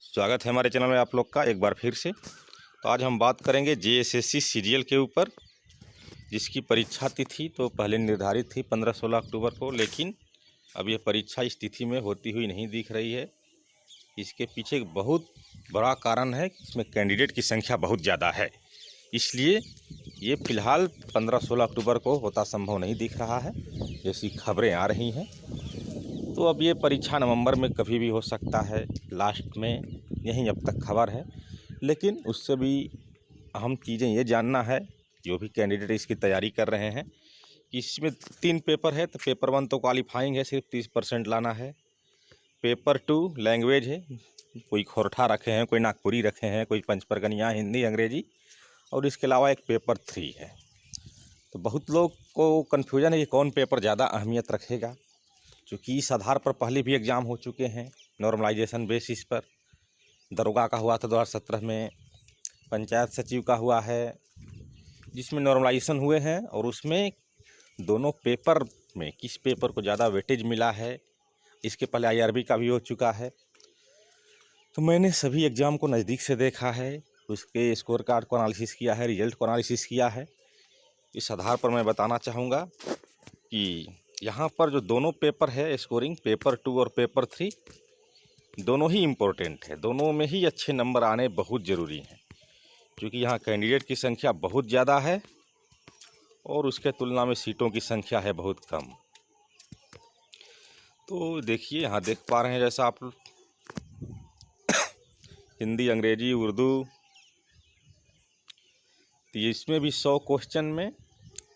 स्वागत है हमारे चैनल में आप लोग का एक बार फिर से। तो आज हम बात करेंगे जेएसएससी सीजीएल के ऊपर, जिसकी परीक्षा तिथि तो पहले निर्धारित थी 15-16 अक्टूबर को, लेकिन अब ये परीक्षा इस तिथि में होती हुई नहीं दिख रही है। इसके पीछे एक बहुत बड़ा कारण है, इसमें कैंडिडेट की संख्या बहुत ज़्यादा है, इसलिए ये फ़िलहाल 15-16 अक्टूबर को होता संभव नहीं दिख रहा है, जैसी खबरें आ रही हैं। तो अब ये परीक्षा नवंबर में कभी भी हो सकता है, लास्ट में, यही अब तक खबर है। लेकिन उससे भी अहम चीज़ें ये जानना है, जो भी कैंडिडेट इसकी तैयारी कर रहे हैं, कि इसमें 3 पेपर है। तो पेपर 1 तो क्वालिफाइंग है, सिर्फ 30% लाना है। पेपर 2 लैंग्वेज है, कोई खोरठा रखे हैं, कोई नागपुरी रखे हैं, कोई पंचपरगनिया, हिंदी, अंग्रेजी, और इसके अलावा एक पेपर 3 है। तो बहुत लोग को कन्फ्यूजन है कि कौन पेपर ज़्यादा अहमियत रखेगा, क्योंकि इस आधार पर पहले भी एग्ज़ाम हो चुके हैं नॉर्मलाइजेशन बेसिस पर। दरोगा का हुआ था 2017 में, पंचायत सचिव का हुआ है, जिसमें नॉर्मलाइजेशन हुए हैं, और उसमें दोनों पेपर में किस पेपर को ज़्यादा वेटेज मिला है, इसके पहले आईआरबी का भी हो चुका है। तो मैंने सभी एग्ज़ाम को नज़दीक से देखा है, उसके स्कोर कार्ड को एनालिसिस किया है, रिजल्ट को एनालिसिस किया है। इस आधार पर मैं बताना चाहूँगा कि यहाँ पर जो दोनों पेपर है स्कोरिंग, पेपर 2 और पेपर 3, दोनों ही इम्पोर्टेंट है। दोनों में ही अच्छे नंबर आने बहुत ज़रूरी हैं, क्योंकि यहाँ कैंडिडेट की संख्या बहुत ज़्यादा है और उसके तुलना में सीटों की संख्या है बहुत कम। तो देखिए, यहाँ देख पा रहे हैं जैसा आप हिंदी, अंग्रेजी, उर्दू, तो इसमें भी 100 क्वेश्चन में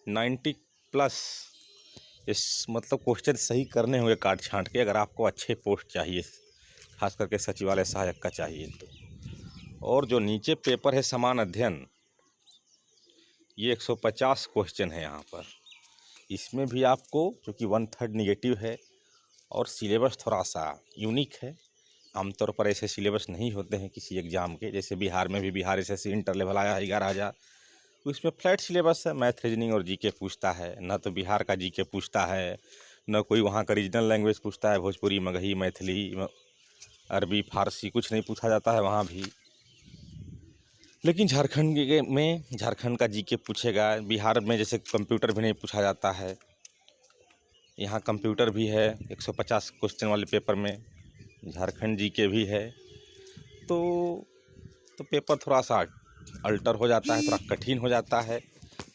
90+ इस मतलब क्वेश्चन सही करने होंगे काट छांट के, अगर आपको अच्छे पोस्ट चाहिए, खास करके सचिवालय सहायक का चाहिए तो। और जो नीचे पेपर है समान अध्ययन, ये 150 क्वेश्चन है यहाँ पर। इसमें भी आपको, चूँकि 1/3 निगेटिव है और सिलेबस थोड़ा सा यूनिक है, आमतौर पर ऐसे सिलेबस नहीं होते हैं किसी एग्ज़ाम के। जैसे बिहार में भी बिहार एसएससी इंटर लेवल आया है 11,000, तो इसमें फ्लैट सिलेबस है, मैथ, रीजनिंग और जीके पूछता है। ना तो बिहार का जीके पूछता है, न कोई वहाँ का रीजनल लैंग्वेज पूछता है, भोजपुरी, मगही, मैथिली, अरबी, फारसी कुछ नहीं पूछा जाता है वहाँ भी। लेकिन झारखंड का जीके पूछेगा। बिहार में जैसे कंप्यूटर भी नहीं पूछा जाता है, यहाँ कंप्यूटर भी है 150 क्वेश्चन वाले पेपर में, झारखंड जीके भी है। तो पेपर थोड़ा सा अल्टर हो जाता है, थोड़ा कठिन हो जाता है,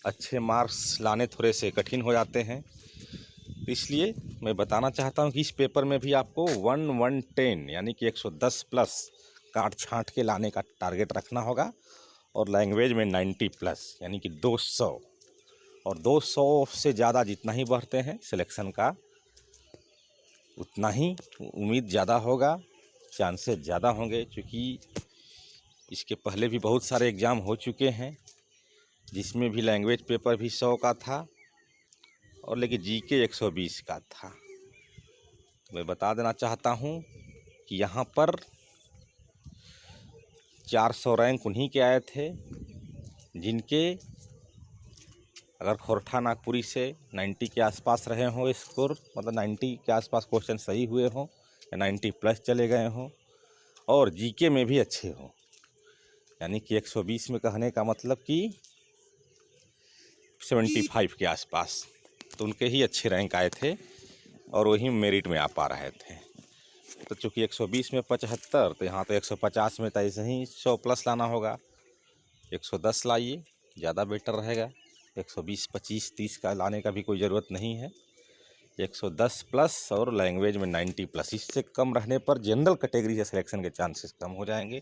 अच्छे मार्क्स लाने थोड़े से कठिन हो जाते हैं। तो इसलिए मैं बताना चाहता हूँ कि इस पेपर में भी आपको 110 यानी कि 110+ काट छाँट के लाने का टारगेट रखना होगा, और लैंग्वेज में 90+ यानी कि 200, और 200 से ज़्यादा जितना ही बढ़ते हैं सिलेक्शन का, उतना ही उम्मीद ज़्यादा होगा, चांसेस ज़्यादा होंगे। क्योंकि इसके पहले भी बहुत सारे एग्ज़ाम हो चुके हैं, जिसमें भी लैंग्वेज पेपर भी 100 का था, और लेकिन जीके 120 का था। मैं बता देना चाहता हूँ कि यहाँ पर 400 रैंक उन्हीं के आए थे, जिनके अगर खोरठा नागपुरी से 90 के आसपास रहे हों स्कोर, मतलब 90 के आसपास क्वेश्चन सही हुए हों, या 90+ चले गए हों, और जीके में भी अच्छे हों, यानी कि 120 में कहने का मतलब कि 75 के आसपास, तो उनके ही अच्छे रैंक आए थे और वही मेरिट में आ पा रहे थे। तो चूँकि 120 में 75, तो यहाँ तो 150 में तो ऐसे ही 100+ लाना होगा। 110 लाइए, ज़्यादा बेटर रहेगा। 120, 25, 30 का लाने का भी कोई ज़रूरत नहीं है। 110+ और लैंग्वेज में 90+, इससे कम रहने पर जनरल कैटेगरी से सिलेक्शन के चांसेस कम हो जाएंगे।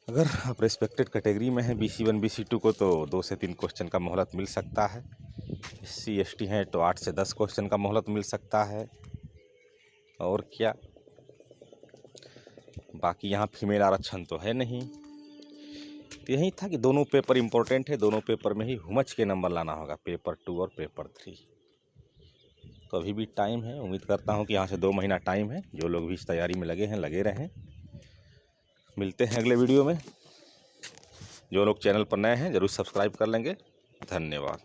अगर आप रिस्पेक्टेड कैटेगरी में हैं, BC1 BC2 को, तो 2 से 3 क्वेश्चन का मोहलत मिल सकता है। SC ST हैं तो 8 से 10 क्वेश्चन का मोहलत मिल सकता है। और क्या, बाकी यहाँ फीमेल आरक्षण तो है नहीं। तो यही था कि दोनों पेपर इम्पोर्टेंट है, दोनों पेपर में ही हुमच के नंबर लाना होगा, पेपर 2 और पेपर 3। तो अभी भी टाइम है, उम्मीद करता हूँ कि यहाँ से 2 महीना टाइम है। जो लोग भी इस तैयारी में लगे हैं, लगे रहें। मिलते हैं अगले वीडियो में। जो लोग चैनल पर नए हैं ज़रूर सब्सक्राइब कर लेंगे। धन्यवाद।